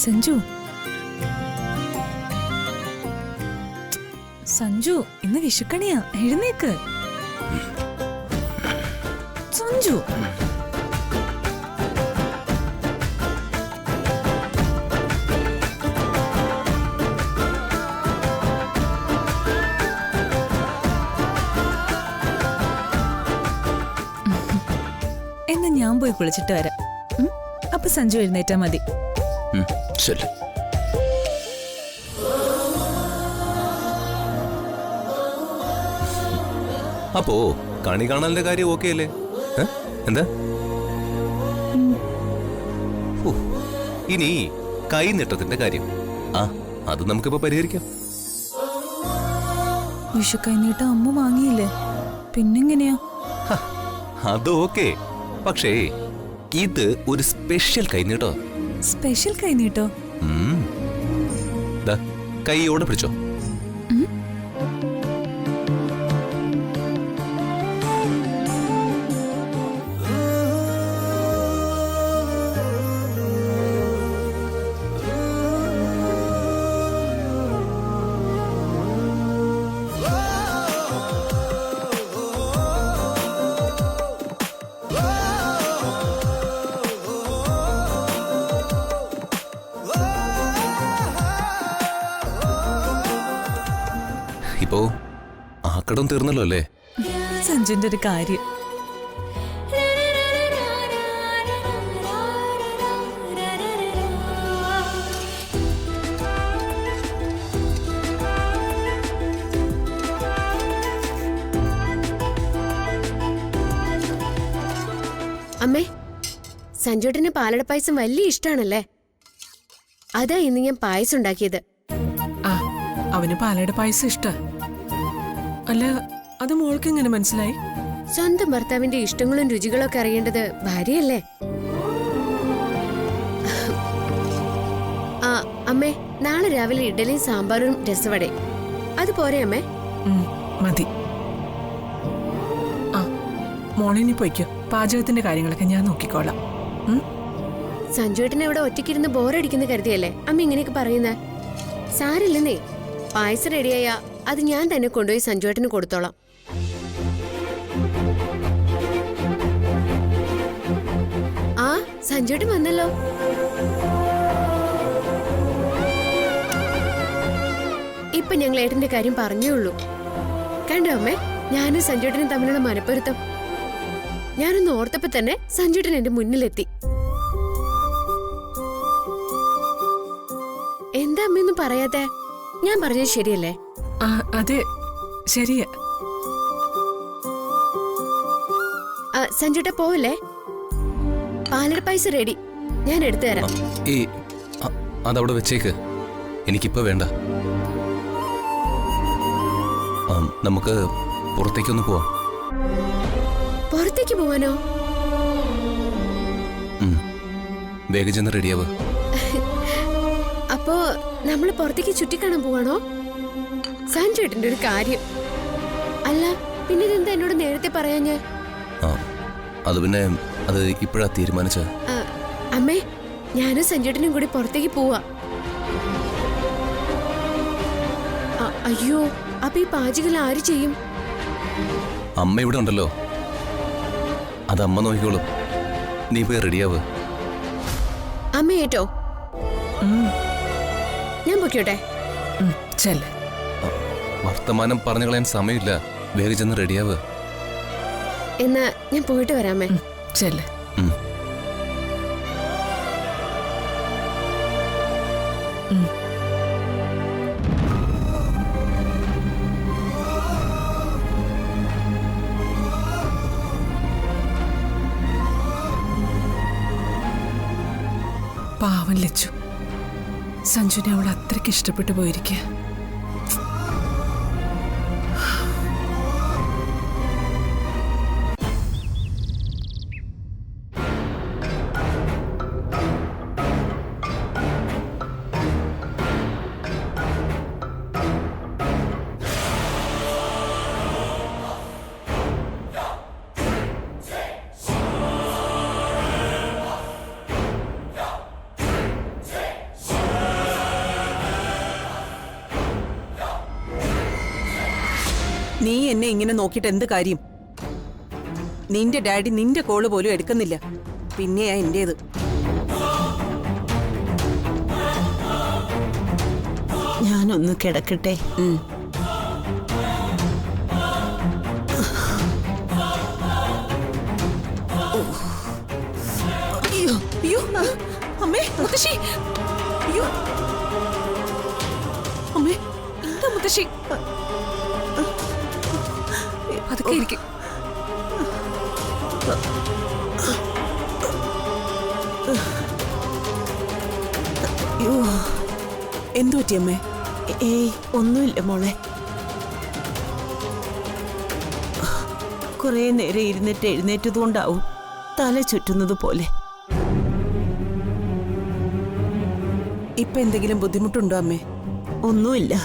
സഞ്ജു സഞ്ജു ഇന്ന് വിഷുക്കണിയാ, എഴുന്നേക്ക്. സഞ്ജു എന്നാ ഞാൻ പോയി കുളിച്ചിട്ട് വരാം. അപ്പൊ സഞ്ജു എഴുന്നേറ്റാ മതി. ശരി. അപ്പോ കണി കാണാനുള്ള കാര്യം ഓക്കെ അല്ലേ? എന്താ ഇനി കൈനീട്ടത്തിന്റെ കാര്യം? അത് നമുക്കിപ്പോ പരിഹരിക്കാം. വിഷു കൈനീട്ടം അമ്മ വാങ്ങിയില്ലേ, പിന്നെങ്ങനെയാ? അത് ഓക്കെ, പക്ഷേ ഇത് ഒരു സ്പെഷ്യൽ കൈനീട്ടോ. സ്പെഷ്യൽ കൈനീട്ടോ? കൈയോടെ പിടിച്ചോ. ഇപ്പോ ആക്കടം തീർന്നല്ലോ അല്ലേ? സഞ്ജുന്റെ ഒരു കാര്യം. അമ്മേ, സഞ്ജുട്ടന് പാലട പായസം വലിയ ഇഷ്ടാണല്ലേ? അതാ ഇന്ന് ഞാൻ പായസം ഉണ്ടാക്കിയത്. അവന് പാലട പായസം ഇഷ്ട. അല്ല, അത് മോൾക്ക് എങ്ങനെ മനസ്സിലായി? സ്വന്തം ഭർത്താവിന്റെ ഇഷ്ടങ്ങളും രുചികളും ഒക്കെ അറിയേണ്ടത് ഭാര്യയല്ലേ? അമ്മേ, നാളെ രാവിലെ ഇഡലിയും സാമ്പാറും രസവടയും അത് പോരെ അമ്മേ? മതി. മോളിനി പോയിക്കോ, പാചകത്തിന്റെ കാര്യങ്ങളൊക്കെ ഞാൻ നോക്കിക്കോളാം. സഞ്ജുവേട്ടനെ ഇവിടെ ഒറ്റയ്ക്കിരുന്ന് ബോറടിക്കുന്ന കരുതിയല്ലേ അമ്മ ഇങ്ങനെയൊക്കെ പറയുന്നേ? സാരില്ലെന്നേ, പായസം റെഡിയായ അത് ഞാൻ തന്നെ കൊണ്ടുപോയി സഞ്ജുവേട്ടന് കൊടുത്തോളാം. സഞ്ജുവേട്ടൻ വന്നല്ലോ. ഇപ്പൊ ഞങ്ങൾ ഏട്ടന്റെ കാര്യം പറഞ്ഞേ ഉള്ളൂ. കണ്ടോ അമ്മേ, ഞാനും സഞ്ജുവേട്ടനും തമ്മിലുള്ള മനപ്പൊരുത്തം. ഞാനൊന്ന് ഓർത്തപ്പോ തന്നെ സഞ്ജുവേട്ടൻ എന്റെ മുന്നിലെത്തി. എന്താ അമ്മയൊന്നും പറയാത്തെ? ഞാൻ പറഞ്ഞത് ശരിയല്ലേ? അതെ, ശരിയാ. സഞ്ജുട്ട പോവല്ലേ? പാലട പായസം റെഡി, ഞാൻ എടുത്തു തരാം. അതവിടെ വെച്ചേക്ക്, എനിക്കിപ്പോ വേണ്ട. നമുക്ക് പുറത്തേക്കൊന്ന് പോവാം. പുറത്തേക്ക് പോവാനോ? വേഗം ചെന്ന് റെഡിയാവ്. അപ്പോ നമ്മള് പുറത്തേക്ക് ചുറ്റിക്കാണാൻ പോവാണോ? സഞ്ജുവേട്ടന്റെ ഒരു കാര്യം. അല്ല, പിന്നെ ഇതെന്താ എന്നോട് നേരത്തെ പറയാഞ്ഞേ? അത് പിന്നെ അത് ഇപ്പോഴാ തീരുമാനിച്ച. അമ്മേ, ഞാനും സഞ്ജുവേട്ടനും കൂടി പുറത്തേക്ക് പോവാ. അയ്യോ, അപ്പൊ ഈ പാചകം ആര് ചെയ്യും? അമ്മ ഇവിടെ ഉണ്ടല്ലോ, അത് അമ്മ നോക്കിക്കോളും. നീ പോയി റെഡിയാവ്. അമ്മ ഏറ്റോ? ഞാൻ പൊക്കോട്ടെ? വർത്തമാനം പറഞ്ഞു കളയാൻ സമയമില്ല, വേഗം ചെന്ന് റെഡിയാവ്. എന്നാ ഞാൻ പോയിട്ട് വരാമേ. ചെല്ല്. പാവം ലച്ചു, സഞ്ജുനെ അവൾ അത്രയ്ക്ക് ഇഷ്ടപ്പെട്ടു പോയിരിക്കുക. നീ എന്നെ ഇങ്ങനെ നോക്കിയിട്ട് എന്ത് കാര്യം? നിന്റെ ഡാഡി നിന്റെ കോള് പോലും എടുക്കുന്നില്ല, പിന്നെയാ എന്റേത്. ഞാനൊന്ന് കിടക്കട്ടെ. അയ്യോ അയ്യോ അമ്മേ, മുത്തശ്ശി! അയ്യോ അമ്മേ, എന്താ മുത്തശ്ശി? അതൊക്കെ ഇരിക്കും. അയ്യോ, എന്തു പറ്റി അമ്മേ? ഏയ് ഒന്നുമില്ല മോളെ. കുറെ നേരം ഇരുന്നിട്ട് എഴുന്നേറ്റതുകൊണ്ടാവും തല ചുറ്റുന്നത് പോലെ. ഇപ്പൊ എന്തെങ്കിലും ബുദ്ധിമുട്ടുണ്ടോ അമ്മേ? ഒന്നുമില്ല,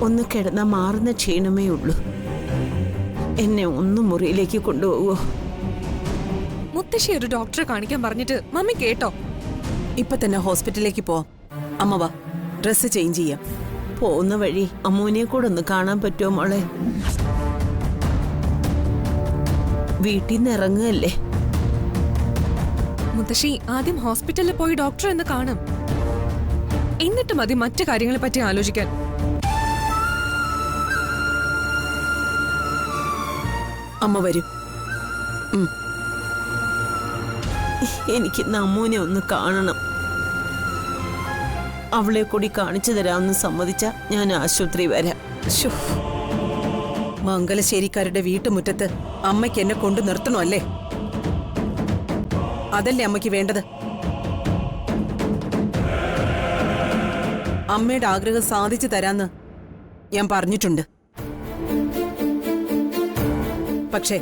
ഒന്ന് കിടന്നാ മാറുന്ന ക്ഷീണമേ ഉള്ളൂ. എന്നെ ഒന്ന് മുറിയിലേക്ക് കൊണ്ടുപോകുമോ? മുത്തശ്ശി ഒരു ഡോക്ടറെ കാണിക്കാൻ പറഞ്ഞിട്ട് മമ്മി കേട്ടോ? ഇപ്പൊ തന്നെ ഹോസ്പിറ്റലിലേക്ക് പോവാം. അമ്മ വാ, ഡ്രസ്സ് ചേഞ്ച് ചെയ്യാം. പോകുന്ന വഴി അമ്മൂനെ കൂടെ ഒന്ന് കാണാൻ പറ്റുമോ മോളെ? വീട്ടിൽ നിന്ന് ഇറങ്ങുകയല്ലേ. മുത്തശ്ശി ആദ്യം ഹോസ്പിറ്റലിൽ പോയി ഡോക്ടറെ ഒന്ന് കാണും, എന്നിട്ട് മതി മറ്റു കാര്യങ്ങളെ പറ്റി ആലോചിക്കാൻ. അമ്മ വരും. എനിക്ക് അമ്മൂനെ ഒന്ന് കാണണം. അവളെ കൂടി കാണിച്ചു തരാമെന്ന് സമ്മതിച്ച ഞാൻ ആശുപത്രി വരാം. ശ്ശോ, മംഗലശ്ശേരിക്കാരുടെ വീട്ടുമുറ്റത്ത് അമ്മയ്ക്ക് എന്നെ കൊണ്ടു നിർത്തണോ അല്ലേ? അതല്ലേ അമ്മയ്ക്ക് വേണ്ടത്? അമ്മയുടെ ആഗ്രഹം സാധിച്ചു തരാന്ന് ഞാൻ പറഞ്ഞിട്ടുണ്ട്. പക്ഷേ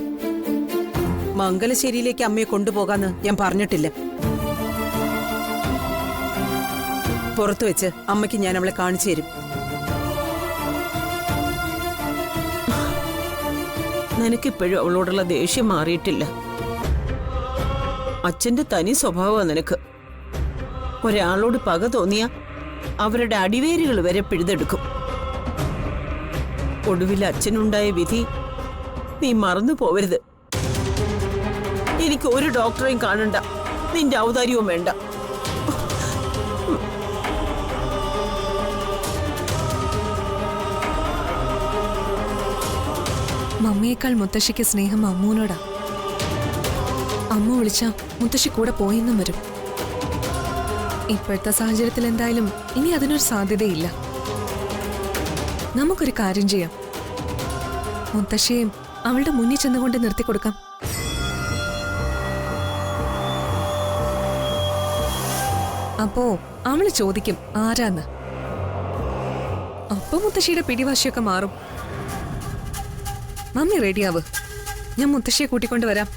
മംഗലശ്ശേരിയിലേക്ക് അമ്മയെ കൊണ്ടുപോകാന്ന് ഞാൻ പറഞ്ഞിട്ടില്ല. പുറത്തു വെച്ച് അമ്മയ്ക്ക് ഞാൻ അവളെ കാണിച്ചു തരും. നിനക്കിപ്പോഴും അവളോടുള്ള ദേഷ്യം മാറിയിട്ടില്ല. അച്ഛന്റെ തനി സ്വഭാവമാണ് നിനക്ക്. ഒരാളോട് പക തോന്നിയ അവരുടെ അടിവേരുകൾ വരെ പിഴുതെടുക്കും. ഒടുവിൽ അച്ഛനുണ്ടായ വിധി നീ മറന്നു പോവരുത്. എനിക്ക് ഒരു ഡോക്ടറെയും കാണണ്ട, നിന്റെ ഔദാര്യവും വേണ്ട. മമ്മിയേക്കാൾ മുത്തശ്ശിക്ക് സ്നേഹം അമ്മൂനോടാ. അമ്മ വിളിച്ച മുത്തശ്ശി കൂടെ പോയെന്നും വരും. ഇപ്പോഴത്തെ സാഹചര്യത്തിൽ എന്തായാലും ഇനി അതിനൊരു സാധ്യതയില്ല. നമുക്കൊരു കാര്യം ചെയ്യാം, മുത്തശ്ശിയെയും അവളുടെ മുന്നിൽ ചെന്നുകൊണ്ട് നിർത്തിക്കൊടുക്കാം. അപ്പോ അവള് ചോദിക്കും ആരാന്ന്. അപ്പൊ മുത്തശ്ശിയുടെ പിടിവാശിയൊക്കെ മാറും. മമ്മി റെഡിയാവ്, ഞാൻ മുത്തശ്ശിയെ കൂട്ടിക്കൊണ്ട് വരാം.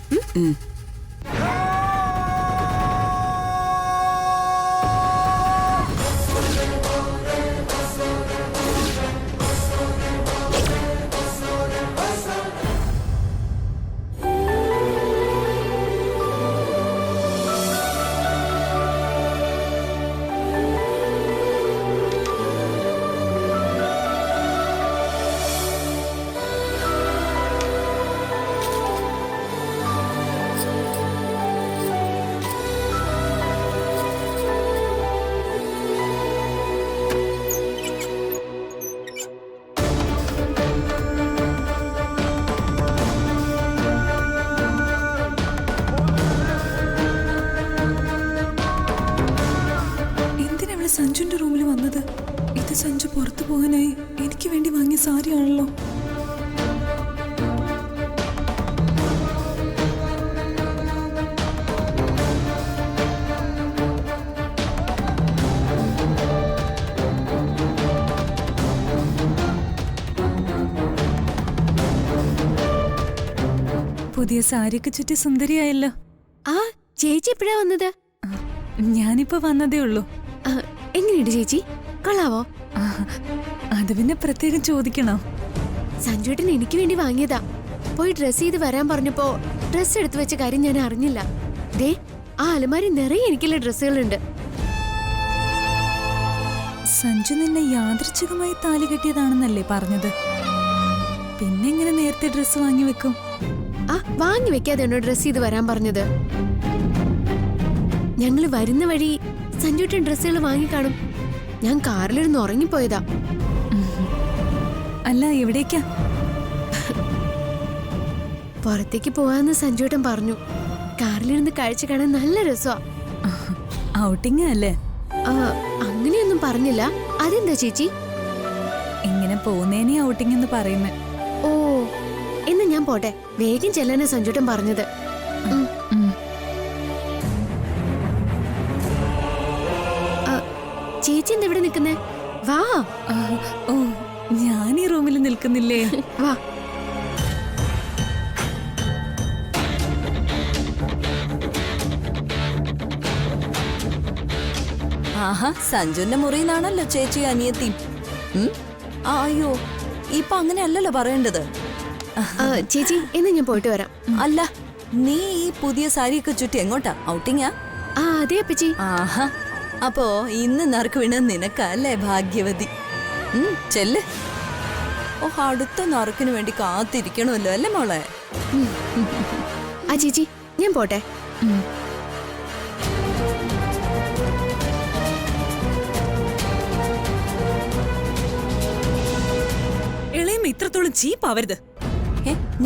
സഞ്ജുന്റെ റൂമിൽ വന്നത്? ഇത് സഞ്ജു പുറത്തു പോകാനായി എനിക്ക് വേണ്ടി വാങ്ങിയ സാരിയാണല്ലോ. പുതിയ സാരിയൊക്കെ ചുറ്റി സുന്ദരിയായല്ലോ. ആ ചേച്ചി എപ്പോഴാ വന്നത്? ഞാനിപ്പോ വന്നതേ ഉള്ളൂ. എങ്ങനെയുണ്ട് ചേച്ചി, കൊള്ളാവോ? അത് പിന്നെ പ്രത്യേകം ചോദിക്കണോ? സഞ്ജുവേട്ടൻ എനിക്ക് വേണ്ടി വാങ്ങിയതാ. പോയി ഡ്രസ് ചെയ്ത് വരാൻ പറഞ്ഞപ്പോ ഡ്രസ് എടുത്തു വെച്ച കാര്യം ഞാൻ അറിഞ്ഞില്ല. ദേ ആ അലമാരി നിറയെ എനിക്കുള്ള ഡ്രസ്സുകളുണ്ട്. സഞ്ജു നിന്നെ യാദൃച്ഛികമായി താലി കെട്ടിയതാണെന്നല്ലേ പറഞ്ഞത്? പിന്നെ എങ്ങനെ നേരത്തെ ഡ്രസ്സ് വാങ്ങി വെക്കും? ആ വാങ്ങി വെക്കാതെയാണോ ഡ്രസ് ചെയ്ത് വരാൻ പറഞ്ഞത്? ഞങ്ങള് വരുന്ന വഴി സഞ്ജുട്ടൻ ഡ്രസ്സുകൾ വാങ്ങിക്കാണും. ഞാൻ കാറിലിരുന്ന് ഉറങ്ങിപ്പോയതാ. അല്ല, എവിടേക്കാ? പുറത്തേക്ക് പോവാന്ന് സഞ്ജുട്ടൻ പറഞ്ഞു. കാറിലിരുന്ന് കാഴ്ച കാണാൻ നല്ല രസമാ. ഔട്ടിങ് അല്ലേ? അങ്ങനെയൊന്നും പറഞ്ഞില്ല. അതെന്താ ചേച്ചി ഇങ്ങനെ പോകുന്നേനെ ഔട്ടിങ് എന്ന് പറയുന്നേ? ഓ, എന്ന് ഞാൻ പോട്ടെ. വേഗം ചെല്ലാനാ സഞ്ജുട്ടൻ പറഞ്ഞത്. ചേച്ചി എന്താ ഇവിടെ നിൽക്കുന്നേ? വാ. ഓ, ഞാൻ ഈ റൂമിൽ നിൽക്കുന്നില്ലേ? വാ. ആഹാ, സഞ്ജുന്റെ മുറിയിലാണല്ലോ ചേച്ചി അനിയത്തി. അയ്യോ, ഇപ്പൊ അങ്ങനെയല്ലല്ലോ പറയേണ്ടത്. ചേച്ചി എന്ന് ഞാൻ പോയിട്ട് വരാം. അല്ല, നീ ഈ പുതിയ സാരിയൊക്കെ ചുറ്റി എങ്ങോട്ടാ? ഔട്ടിങ്ങാ? അതെ അപ്പച്ചി. ആഹാ, അപ്പോ ഇന്ന് നറുക്ക് വീണ നിനക്കല്ലേ ഭാഗ്യവതി. ചെല്ല്. ഓ, അടുത്ത നറുക്കിന് വേണ്ടി കാത്തിരിക്കണമല്ലോ അല്ലേ മോളെ? ചേച്ചി ഞാൻ പോട്ടെ. ഇളയം ഇത്രത്തോളം ചീപ്പാവരുത്.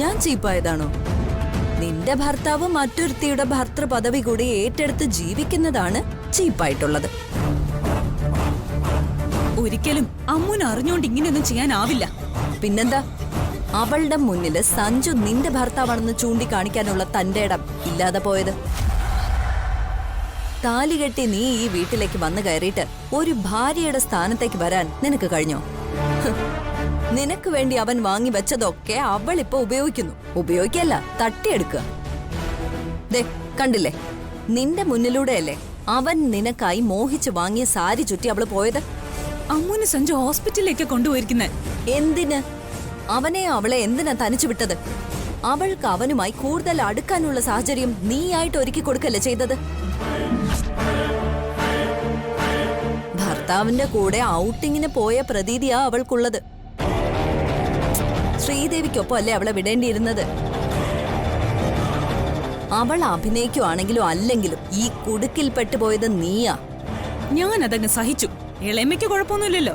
ഞാൻ ചീപ്പായതാണോ? നിന്റെ ഭർത്താവ് മറ്റൊരുത്തിയുടെ ഭർത്തൃ പദവി കൂടി ഏറ്റെടുത്ത് ജീവിക്കുന്നതാണ് ചീപ്പായിട്ടുള്ളത്. ഒരിക്കലും അമ്മൂന് അറിഞ്ഞോണ്ട് ഇങ്ങനെയൊന്നും ചെയ്യാനാവില്ല. പിന്നെന്താ, അവളുടെ മുന്നില് സഞ്ജു നിന്റെ ഭർത്താവാണെന്ന് ചൂണ്ടിക്കാണിക്കാനുള്ള തന്റെ ഇടം ഇല്ലാതെ പോയത്? താലി കെട്ടി നീ ഈ വീട്ടിലേക്ക് വന്നു കയറിയിട്ട് ഒരു ഭാര്യയുടെ സ്ഥാനത്തേക്ക് വരാൻ നിനക്ക് കഴിഞ്ഞോ? നിനക്ക് വേണ്ടി അവൻ വാങ്ങി വെച്ചതൊക്കെ അവൾ ഇപ്പൊ ഉപയോഗിക്കുന്നു. ഉപയോഗിക്കല്ല, തട്ടിയെടുക്കുക. ദേ, കണ്ടില്ലേ, നിന്റെ മുന്നിലൂടെയല്ലേ അവൻ നിനക്കായി മോഹിച്ച് വാങ്ങിയ സാരി ചുറ്റി അവള് പോയത്. അമ്മൂന് സഞ്ജു ഹോസ്പിറ്റലിലേക്ക് കൊണ്ടുപോയിരിക്കുന്നേ. എന്തിന്? അവനെ അവളെ എന്തിനാ തനിച്ചു വിട്ടത്? അവൾക്ക് അവനുമായി കൂടുതൽ അടുക്കാനുള്ള സാഹചര്യം നീയായിട്ട് ഒരുക്കി കൊടുക്കല്ലേ ചെയ്തത്? ഭർത്താവിന്റെ കൂടെ ഔട്ടിങ്ങിന് പോയ പ്രതീതിയാ അവൾക്കുള്ളത്. ശ്രീദേവിക്കൊപ്പം അല്ലേ അവളെ വിടേണ്ടിയിരുന്നത്? അവൾ അഭിനയിക്കുവാണെങ്കിലും അല്ലെങ്കിലും ഈ കുടുക്കിൽ പെട്ടുപോയത് നീയാ. ഞാൻ അതങ്ങ് സഹിച്ചു. ഇളയമ്മയ്ക്ക് കുഴപ്പമൊന്നുമില്ലല്ലോ.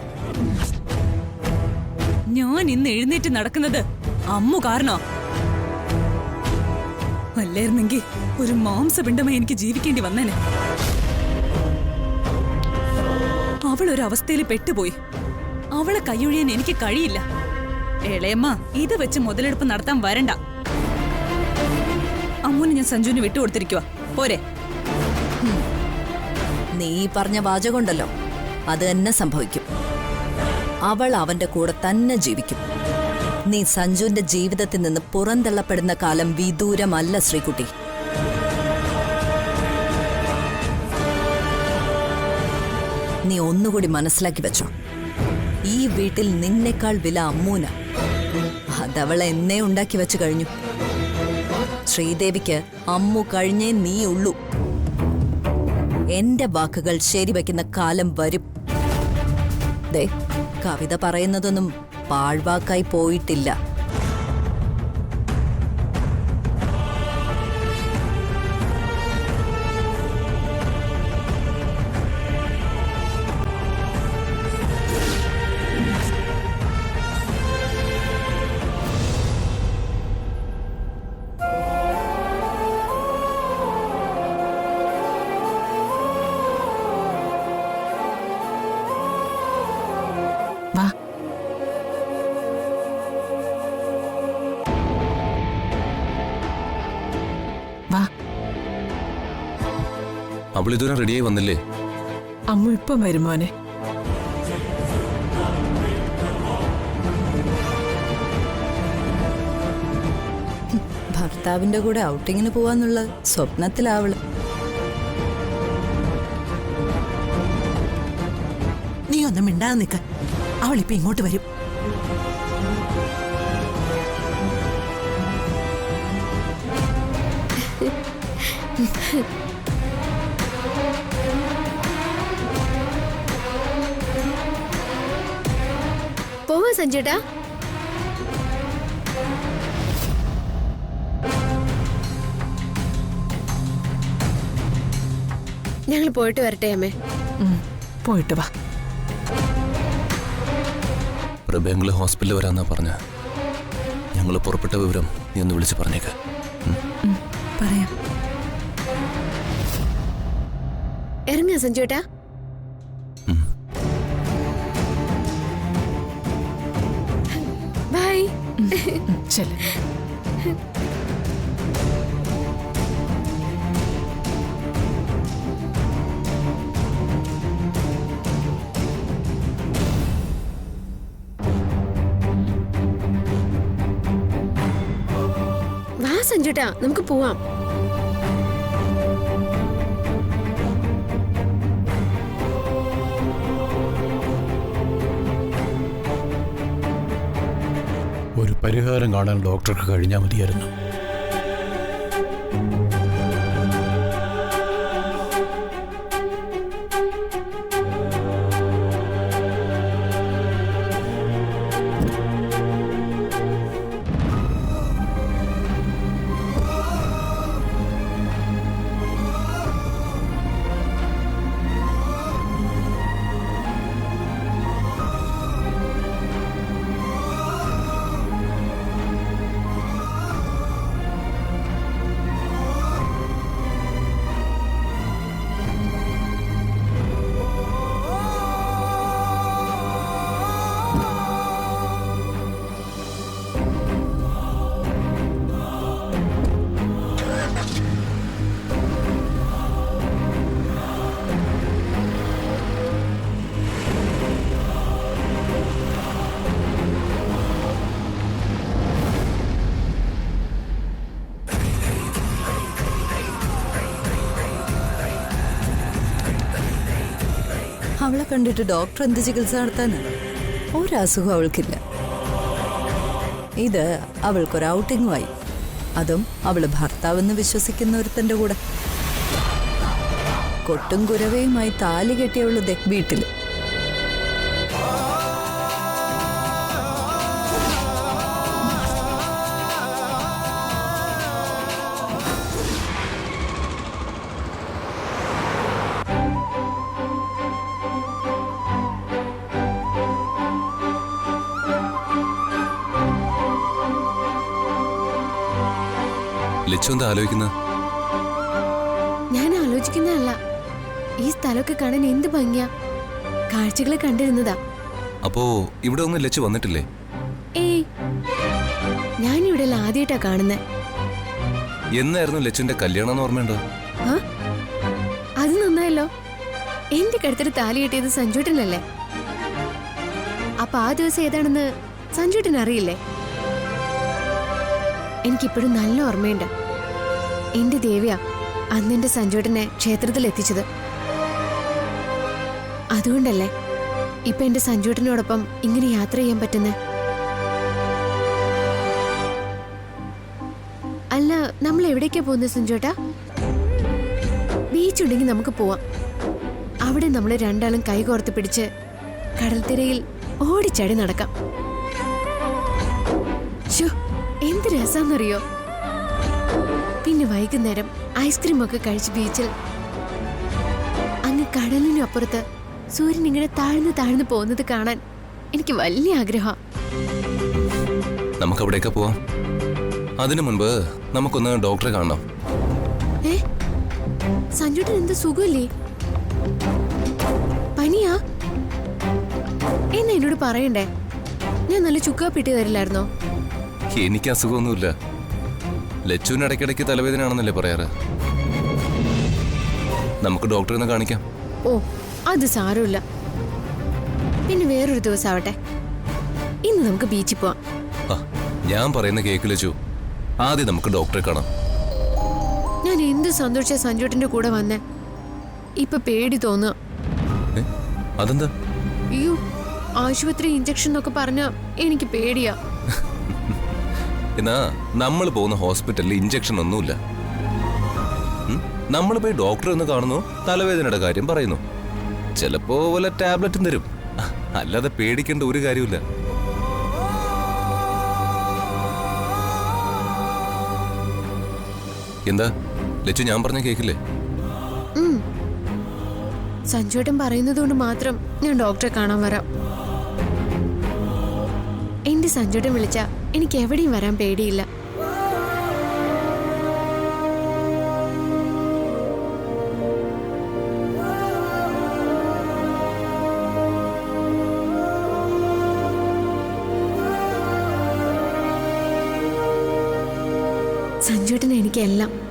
ഞാൻ ഇന്ന് എഴുന്നേറ്റ് നടക്കുന്നത് അമ്മു കാരണോ? അല്ലായിരുന്നെങ്കിൽ ഒരു മാംസപിണ്ഡമായി എനിക്ക് ജീവിക്കേണ്ടി വന്നേനെ. അവളൊരവസ്ഥയിൽ പെട്ടുപോയി. അവളെ കൈയൊഴിയാൻ എനിക്ക് കഴിയില്ല. ഇളയമ്മ ഇത് വെച്ച് മുതലെടുപ്പ് നടത്താൻ വരണ്ട. അമ്മൂന് ഞാൻ സഞ്ജുവിന് വിട്ടുകൊടുത്തിരിക്കുക പോരെ? നീ പറഞ്ഞ വാചകമുണ്ടല്ലോ, അത് തന്നെ സംഭവിക്കും. അവൾ അവന്റെ കൂടെ തന്നെ ജീവിക്കും. നീ സഞ്ജുവിന്റെ ജീവിതത്തിൽ നിന്ന് പുറന്തള്ളപ്പെടുന്ന കാലം വിദൂരമല്ല ശ്രീകുട്ടി. നീ ഒന്നുകൂടി മനസ്സിലാക്കി വെച്ചോ, ഈ വീട്ടിൽ നിന്നേക്കാൾ വില അമ്മൂന. അതവൾ എന്നെ ഉണ്ടാക്കി വെച്ചു കഴിഞ്ഞു. ശ്രീദേവിക്ക് അമ്മു കഴിഞ്ഞേ നീ ഉള്ളൂ. എന്റെ വാക്കുകൾ ശരിവെക്കുന്ന കാലം വരും. ദേ, കവിത പറയുന്നതൊന്നും പാഴ്വാക്കായി പോയിട്ടില്ല. അവൾ ഇതുവരെ റെഡിയായി വന്നില്ലേ? അമ്മ ഇപ്പം വരും മോനെ. ഭർത്താവിന്റെ കൂടെ ഔട്ടിങ്ങിന് പോവാന്നുള്ള സ്വപ്നത്തിലാവള്. നീ ഒന്നും മിണ്ടാതെ നിൽക്ക, അവളിപ്പോ ഇങ്ങോട്ട് വരും. പോവാ സഞ്ജുട്ടാ. ഞങ്ങൾ പോയിട്ട് വരട്ടെ അമ്മേ. പോയിട്ട് വാ. പ്രഭയങ്ങള് ഹോസ്പിറ്റലിൽ വരാന്നാ പറഞ്ഞ. ഞങ്ങൾ പുറപ്പെട്ട വിവരം നീ ഒന്ന് വിളിച്ച് പറഞ്ഞേക്ക്. പറയാം. ഇറങ്ങാ സഞ്ജുട്ടാ. ബൈ. ചെല്ല്. വാ സഞ്ജുട്ടാ, നമുക്ക് പോവാം. ഒരു പരിഹാരം കാണാൻ ഡോക്ടർക്ക് കഴിഞ്ഞാൽ മതിയായിരുന്നു. അവളെ കണ്ടിട്ട് ഡോക്ടർ എന്ത് ചികിത്സ നടത്താന്? ഒരസുഖം അവൾക്കില്ല. ഇത് അവൾക്കൊരു ഔട്ടിങ്ങുമായി, അതും അവള് ഭർത്താവെന്ന് വിശ്വസിക്കുന്ന ഒരുത്തന്റെ കൂടെ. കൊട്ടും കുരവയുമായി താലി കെട്ടിയവള് വീട്ടില്. ലച്ചു എന്താ ആലോചിക്കുന്നത്? ഞാൻ ആലോചിക്കുന്നതല്ല, ഈ സ്ഥലമൊക്കെ കാണാൻ എന്ത് ഭംഗിയാ. കാഴ്ചകളെ കണ്ടിരുന്നതാ. അപ്പോ ഇവിടെ ഒന്നും ലച്ചു വന്നിട്ടില്ലേ? ഏയ്, ഞാൻ ഇവിടെ ആദ്യമായിട്ടാ കാണുന്നേ. എന്നായിരുന്നു ലച്ചുന്റെ കല്യാണം എന്ന് ഓർമ്മയുണ്ടോ? അത് നന്നായല്ലോ. എന്റെ കഴുത്തിൽ താലി കെട്ടിയത് സഞ്ജുട്ടനല്ലേ? അപ്പൊ ആ ദിവസം ഏതാണെന്ന് സഞ്ജുട്ടൻ അറിയില്ലേ? എനിക്കിപ്പോഴും നല്ല ഓർമ്മയുണ്ട്. എന്റെ ദേവിയാ അന്നെന്റെ സഞ്ജുട്ടനെ ക്ഷേത്രത്തിൽ എത്തിച്ചത്. അതുകൊണ്ടല്ലേ ഇപ്പൊ എന്റെ സഞ്ജുട്ടനോടൊപ്പം ഇങ്ങനെ യാത്ര ചെയ്യാൻ പറ്റുന്നേ. അല്ല, നമ്മൾ എവിടേക്കാ പോകുന്നത് സഞ്ജുട്ടാ? ബീച്ച് ഉണ്ടെങ്കിൽ നമുക്ക് പോവാം. അവിടെ നമ്മൾ രണ്ടാളും കൈകോർത്ത് പിടിച്ച് കടൽത്തിരയിൽ ഓടിച്ചാടി നടക്കാം. ശോ, എന്ത് രസാന്നറിയോ? പിന്നെ വൈകുന്നേരം ഐസ്ക്രീം ഒക്കെ കഴിച്ച് ബീച്ചിൽ അങ്ങ് കടലിനും അപ്പുറത്ത് സൂര്യൻ ഇങ്ങനെ താഴ്ന്നു താഴ്ന്നു പോകുന്നത് കാണാൻ എനിക്ക് വലിയ ആഗ്രഹം. നമുക്ക് അവിടേക്ക് പോവാം. അതിനു മുൻപ് നമുക്കൊന്ന് ഡോക്ടറെ കാണണം. സഞ്ജുട്ടൻ എന്ത് സുഖമില്ലേ? പനിയാ? എന്നാ എന്നോട് പറയണ്ടേ? ഞാൻ നല്ല ചുക്കാപ്പിട്ടി തരില്ലായിരുന്നോ? എനിക്ക് അസുഖമൊന്നുമില്ല. ലച്ചുവിന് ഇടയ്ക്കിടയ്ക്ക് തലവേദനയാണെന്നല്ലേ പറയാറ്. നമുക്ക് ഡോക്ടറെ ഒന്ന് കാണിക്കാം. ഓ, അത് സാരമില്ല. പിന്നെ വേറൊരു ദിവസം ആവട്ടെ. ഇന്ന് നമുക്ക് ബീച്ചിൽ പോവാം. ഞാൻ പറയുന്ന കേക്ക് ലച്ചു, ആദ്യം നമുക്ക് ഡോക്ടറെ കാണാം. ഞാൻ എന്ത് സന്തോഷിച്ച സഞ്ജുട്ടന്റെ കൂടെ വന്നേ. ഇപ്പൊ പേടി തോന്നുക. അതെന്താ? അയ്യോ, ആശുപത്രി ഇഞ്ചക്ഷൻ എന്നൊക്കെ പറഞ്ഞ എനിക്ക് പേടിയാ. എന്നാ നമ്മൾ പോകുന്ന ഹോസ്പിറ്റലിൽ ഇഞ്ചക്ഷൻ ഒന്നുമില്ല. നമ്മൾ പോയി ഡോക്ടറെ ഒന്ന് കാണുന്നു, തലവേദനയുടെ കാര്യം പറയുന്നു, ചിലപ്പോ വല്ല ടാബ്ലറ്റും തരും. അല്ലാതെ പേടിക്കേണ്ട ഒരു കാര്യമില്ല. എന്താ ലച്ചു, ഞാൻ പറഞ്ഞ കേക്കില്ലേ? സഞ്ജുവേട്ടൻ പറയുന്നതുകൊണ്ട് മാത്രം ഞാൻ ഡോക്ടറെ കാണാൻ വരാം. എന്റെ സഞ്ജുവേട്ടൻ വിളിച്ച എനിക്ക് എവിടെയും വരാൻ പേടിയില്ല. സഞ്ജുവേട്ടന് എനിക്കെല്ലാം.